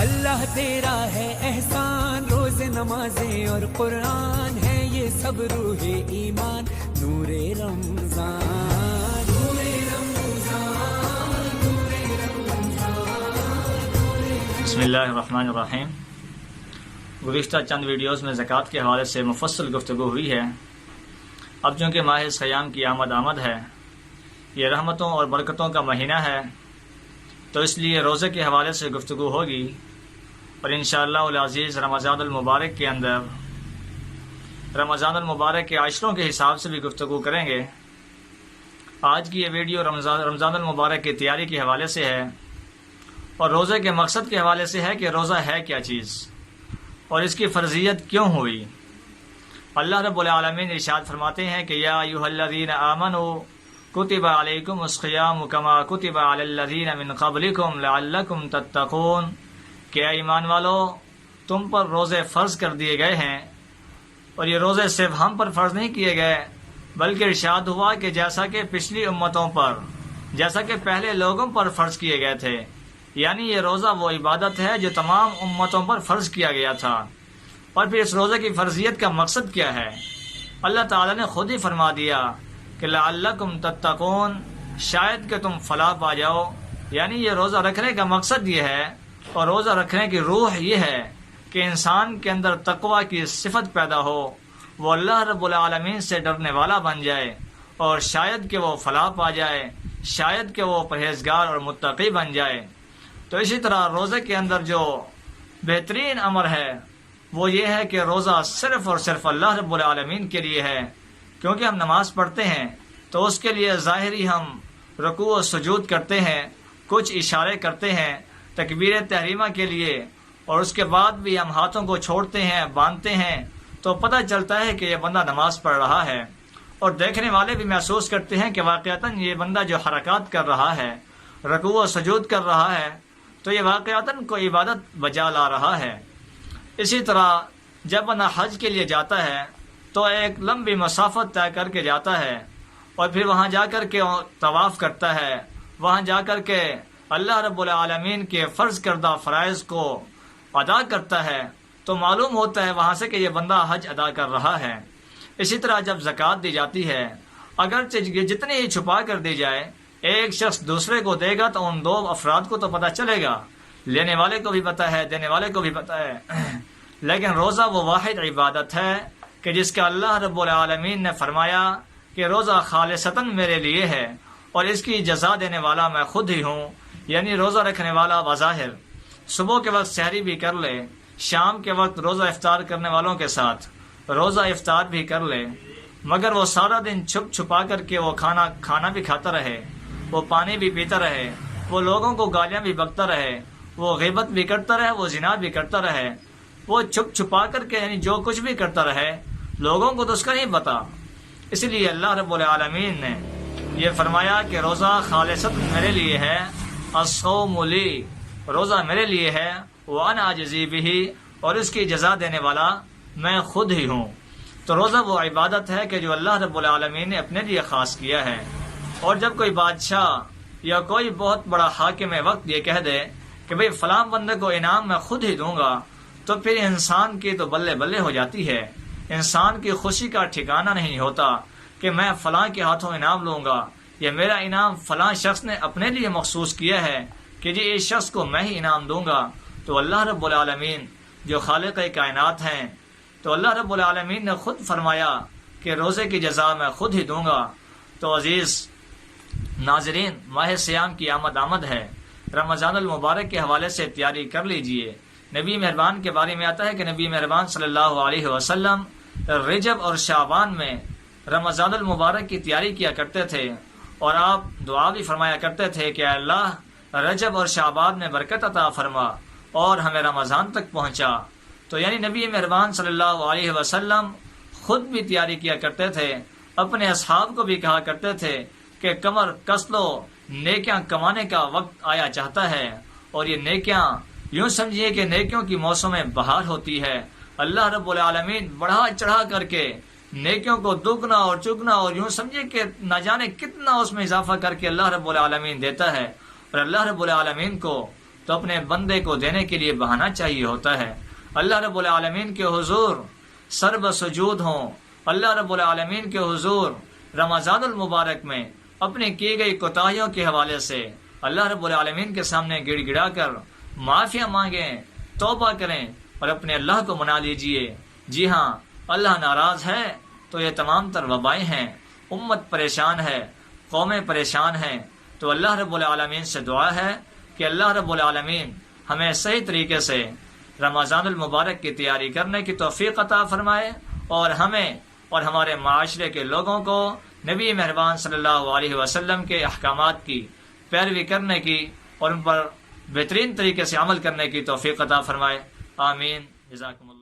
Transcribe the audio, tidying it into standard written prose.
اللہ تیرا ہے احسان، روز نمازیں اور قرآن ہے یہ سب روح ایمان، نور رمضان، نور رمضان، نور رمضان۔ بسم اللہ الرحمن الرحیم۔ گزشتہ چند ویڈیوز میں زکوٰۃ کے حوالے سے مفصل گفتگو ہوئی ہے۔ اب چونکہ ماہ صیام کی آمد ہے، یہ رحمتوں اور برکتوں کا مہینہ ہے، تو اس لیے روزے کے حوالے سے گفتگو ہوگی، اور انشاءاللہ العزیز رمضان المبارک کے اندر رمضان المبارک کے عشروں کے حساب سے بھی گفتگو کریں گے۔ آج کی یہ ویڈیو رمضان المبارک کی تیاری کے حوالے سے ہے، اور روزے کے مقصد کے حوالے سے ہے کہ روزہ ہے کیا چیز اور اس کی فرضیت کیوں ہوئی۔ اللہ رب العالمین ارشاد فرماتے ہیں کہ یا ایھا الذین آمنوا کتب علیکم الصیام کما کتب علی الذین من قبلکم لعلکم تتقون، کہ اے ایمان والو تم پر روزے فرض کر دیے گئے ہیں، اور یہ روزے صرف ہم پر فرض نہیں کیے گئے بلکہ ارشاد ہوا کہ جیسا کہ پچھلی امتوں پر، جیسا کہ پہلے لوگوں پر فرض کیے گئے تھے، یعنی یہ روزہ وہ عبادت ہے جو تمام امتوں پر فرض کیا گیا تھا۔ اور پھر اس روزے کی فرضیت کا مقصد کیا ہے؟ اللہ تعالیٰ نے خود ہی فرما دیا کہ لعلکم تتقون، شاید کہ تم فلاح پا جاؤ، یعنی یہ روزہ رکھنے کا مقصد یہ ہے، اور روزہ رکھنے کی روح یہ ہے کہ انسان کے اندر تقوی کی صفت پیدا ہو، وہ اللہ رب العالمین سے ڈرنے والا بن جائے، اور شاید کہ وہ فلاح پا جائے، شاید کہ وہ پرہیزگار اور متقی بن جائے۔ تو اسی طرح روزے کے اندر جو بہترین امر ہے وہ یہ ہے کہ روزہ صرف اور صرف اللہ رب العالمین کے لیے ہے، کیونکہ ہم نماز پڑھتے ہیں تو اس کے لیے ظاہری ہم رکوع و سجود کرتے ہیں، کچھ اشارے کرتے ہیں تکبیر تحریمہ کے لیے، اور اس کے بعد بھی ہم ہاتھوں کو چھوڑتے ہیں، باندھتے ہیں، تو پتہ چلتا ہے کہ یہ بندہ نماز پڑھ رہا ہے، اور دیکھنے والے بھی محسوس کرتے ہیں کہ واقعتاً یہ بندہ جو حرکات کر رہا ہے، رکوع و سجود کر رہا ہے، تو یہ واقعتاً کوئی عبادت بجا لا رہا ہے۔ اسی طرح جب بندہ حج کے لیے جاتا ہے تو ایک لمبی مسافت طے کر کے جاتا ہے، اور پھر وہاں جا کر کے طواف کرتا ہے، وہاں جا کر کے اللہ رب العالمین کے فرض کردہ فرائض کو ادا کرتا ہے، تو معلوم ہوتا ہے وہاں سے کہ یہ بندہ حج ادا کر رہا ہے۔ اسی طرح جب زکوٰۃ دی جاتی ہے، اگرچہ جتنی ہی چھپا کر دی جائے، ایک شخص دوسرے کو دے گا تو ان دو افراد کو تو پتہ چلے گا، لینے والے کو بھی پتہ ہے، دینے والے کو بھی پتہ ہے، لیکن روزہ وہ واحد عبادت ہے کہ جس کا اللہ رب العالمین نے فرمایا کہ روزہ خالصتاً میرے لیے ہے، اور اس کی جزا دینے والا میں خود ہی ہوں، یعنی روزہ رکھنے والا بظاہر صبح کے وقت سحری بھی کر لے، شام کے وقت روزہ افطار کرنے والوں کے ساتھ روزہ افطار بھی کر لے، مگر وہ سارا دن چھپ چھپا کر کے وہ کھانا بھی کھاتا رہے، وہ پانی بھی پیتا رہے، وہ لوگوں کو گالیاں بھی بکتا رہے، وہ غیبت بھی کرتا رہے، وہ زنا بھی کرتا رہے، وہ چھپ چھپا کر کے یعنی جو کچھ بھی کرتا رہے، لوگوں کو تو اس کا نہیں پتا۔ اس لیے اللہ رب العالمین نے یہ فرمایا کہ روزہ خالصت میرے لیے ہے، الصوم لی، روزہ میرے لیے ہے، وانا اجزی بہ، اور اس کی جزا دینے والا میں خود ہی ہوں۔ تو روزہ وہ عبادت ہے کہ جو اللہ رب العالمین نے اپنے لیے خاص کیا ہے، اور جب کوئی بادشاہ یا کوئی بہت بڑا حاکم وقت یہ کہہ دے کہ بھئی فلاں بندے کو انعام میں خود ہی دوں گا، تو پھر انسان کی تو بلے بلے ہو جاتی ہے، انسان کی خوشی کا ٹھکانہ نہیں ہوتا کہ میں فلاں کے ہاتھوں انعام لوں گا، یا میرا انعام فلاں شخص نے اپنے لیے مخصوص کیا ہے کہ جی اس شخص کو میں ہی انعام دوں گا۔ تو اللہ رب العالمین جو خالق کائنات ہیں، تو اللہ رب العالمین نے خود فرمایا کہ روزے کی جزا میں خود ہی دوں گا۔ تو عزیز ناظرین، ماہ صیام کی آمد ہے، رمضان المبارک کے حوالے سے تیاری کر لیجئے۔ نبی مہربان کے بارے میں آتا ہے کہ نبی مہربان صلی اللہ علیہ وسلم رجب اور شعبان میں رمضان المبارک کی تیاری کیا کرتے تھے، اور آپ دعا بھی فرمایا کرتے تھے کہ اے اللہ رجب اور شعبان میں برکت عطا فرما اور ہمیں رمضان تک پہنچا۔ تو یعنی نبی مہربان صلی اللہ علیہ وسلم خود بھی تیاری کیا کرتے تھے، اپنے اصحاب کو بھی کہا کرتے تھے کہ کمر کس لو، نیکیاں کمانے کا وقت آیا چاہتا ہے، اور یہ نیکیاں یوں سمجھیے کہ نیکیوں کی موسم بہار ہوتی ہے۔ اللہ رب العالمین بڑھا چڑھا کر کے نیکیوں کو دگنا اور چگنا اور یوں سمجھے کہ نہ جانے کتنا اس میں اضافہ کر کے اللہ رب العالمین دیتا ہے، اور اللہ رب العالمین کو تو اپنے بندے کو دینے کے لیے بہانہ چاہیے ہوتا ہے۔ اللہ رب العالمین کے حضور سر سجود ہوں، اللہ رب العالمین کے حضور رمضان المبارک میں اپنے کی گئی کوتاہیوں کے حوالے سے اللہ رب العالمین کے سامنے گڑ گڑا کر معافیاں مانگیں، توبہ کریں اور اپنے اللہ کو منا لیجئے۔ جی ہاں، اللہ ناراض ہے تو یہ تمام تر وبائیں ہیں، امت پریشان ہے، قومیں پریشان ہیں، تو اللہ رب العالمین سے دعا ہے کہ اللہ رب العالمین ہمیں صحیح طریقے سے رمضان المبارک کی تیاری کرنے کی توفیق عطا فرمائے، اور ہمیں اور ہمارے معاشرے کے لوگوں کو نبی مہربان صلی اللہ علیہ وسلم کے احکامات کی پیروی کرنے کی اور ان پر بہترین طریقے سے عمل کرنے کی توفیق عطا فرمائے۔ آمین۔ جزاکم اللہ۔